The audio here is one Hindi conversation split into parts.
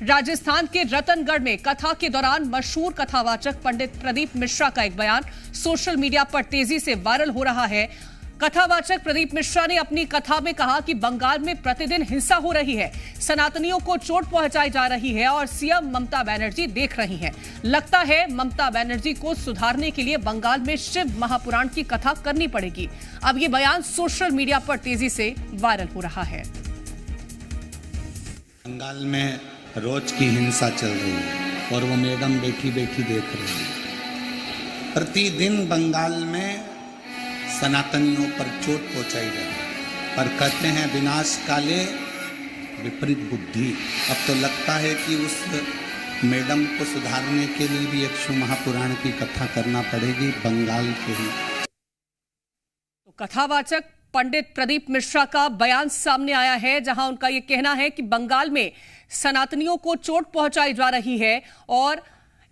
राजस्थान के रतनगढ़ में कथा के दौरान मशहूर कथावाचक पंडित प्रदीप मिश्रा का एक बयान सोशल मीडिया पर तेजी से वायरल हो रहा है। कथावाचक प्रदीप मिश्रा ने अपनी कथा में कहा कि बंगाल में प्रतिदिन हिंसा हो रही है, सनातनियों को चोट पहुंचाई जा रही है और सीएम ममता बनर्जी देख रही हैं। लगता है ममता बनर्जी को सुधारने के लिए बंगाल में शिव महापुराण की कथा करनी पड़ेगी। अब ये बयान सोशल मीडिया पर तेजी से वायरल हो रहा है। बंगाल में रोज की हिंसा चल रही है और वो मैडम बैठी बैठी देख रही है। प्रतिदिन बंगाल में सनातनियों पर चोट पहुंचाई जाती है, पर कहते हैं विनाश काले विपरीत बुद्धि। अब तो लगता है कि उस मैडम को सुधारने के लिए भी एक शिव महापुराण की कथा करना पड़ेगी बंगाल के ही। तो कथावाचक पंडित प्रदीप मिश्रा का बयान सामने आया है, जहां उनका यह कहना है कि बंगाल में सनातनियों को चोट पहुंचाई जा रही है और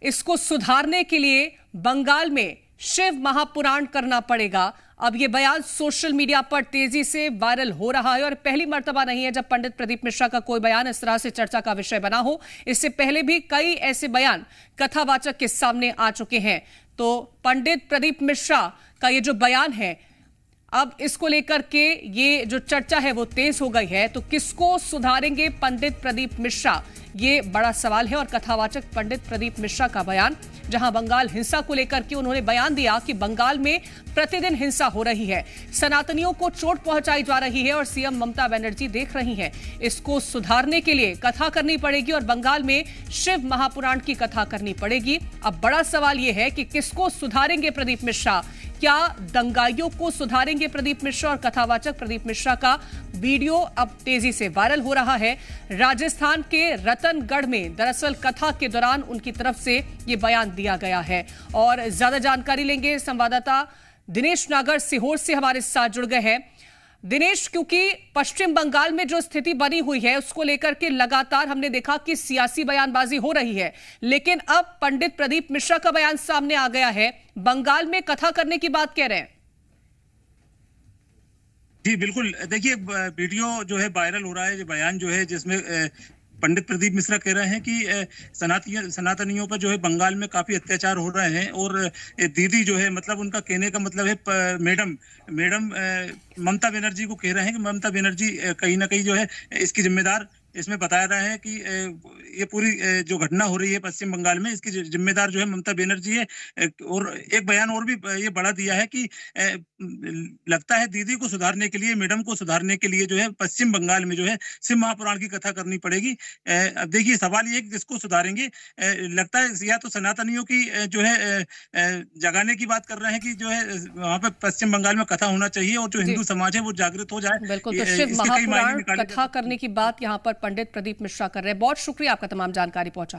इसको सुधारने के लिए बंगाल में शिव महापुराण करना पड़ेगा। अब यह बयान सोशल मीडिया पर तेजी से वायरल हो रहा है और पहली मर्तबा नहीं है जब पंडित प्रदीप मिश्रा का कोई बयान इस तरह से चर्चा का विषय बना हो। इससे पहले भी कई ऐसे बयान कथावाचक के सामने आ चुके हैं। तो पंडित प्रदीप मिश्रा का ये जो बयान है, अब इसको लेकर के ये जो चर्चा है वो तेज हो गई है। तो किसको सुधारेंगे पंडित प्रदीप मिश्रा, ये बड़ा सवाल है। और कथावाचक पंडित प्रदीप मिश्रा का बयान, जहां बंगाल हिंसा को लेकर के उन्होंने बयान दिया कि बंगाल में प्रतिदिन हिंसा हो रही है, सनातनियों को चोट पहुंचाई जा रही है और सीएम ममता बनर्जी देख रही हैं। इसको सुधारने के लिए कथा करनी पड़ेगी और बंगाल में शिव महापुराण की कथा करनी पड़ेगी। अब बड़ा सवाल यह है कि किसको सुधारेंगे प्रदीप मिश्रा? क्या दंगाइयों को सुधारेंगे प्रदीप मिश्रा? और कथावाचक प्रदीप मिश्रा का वीडियो अब तेजी से वायरल हो रहा है। राजस्थान के रतनगढ़ में दरअसल कथा के दौरान उनकी तरफ से यह बयान दिया गया है। और ज्यादा जानकारी लेंगे संवाददाता दिनेश नागर सीहोर से हमारे साथ जुड़ गए हैं। दिनेश, क्योंकि पश्चिम बंगाल में जो स्थिति बनी हुई है उसको लेकर के लगातार हमने देखा कि सियासी बयानबाजी हो रही है, लेकिन अब पंडित प्रदीप मिश्रा का बयान सामने आ गया है, बंगाल में कथा करने की बात कह रहे हैं। जी बिल्कुल, देखिए वीडियो जो है वायरल हो रहा है, जो बयान जो है जिसमें पंडित प्रदीप मिश्रा कह रहे हैं कि सनातनियों पर जो है बंगाल में काफी अत्याचार हो रहे हैं और दीदी जो है, मतलब उनका कहने का मतलब है मैडम ममता बनर्जी को कह रहे हैं कि ममता बनर्जी कहीं ना कहीं जो है इसकी जिम्मेदार, इसमें बताया रहा है कि ये पूरी जो घटना हो रही है पश्चिम बंगाल में, इसकी जिम्मेदार जो है ममता बनर्जी है। और एक बयान और भी ये बढ़ा दिया है कि लगता है दीदी को सुधारने के लिए, मैडम को सुधारने के लिए जो है पश्चिम बंगाल में जो है शिव महापुराण की कथा करनी पड़ेगी। अब देखिए सवाल ये है कि किसको सुधारेंगे। लगता है या तो सनातनियों की जो है जगाने की बात कर रहे हैं कि जो है वहां पर पश्चिम बंगाल में कथा होना चाहिए और जो हिंदू समाज है वो जागृत हो जाए। बिल्कुल, तो शिव महापुराण कथा करने की बात यहाँ पर पंडित प्रदीप मिश्रा कर रहे हैं। बहुत शुक्रिया आपका तमाम जानकारी पहुंचाने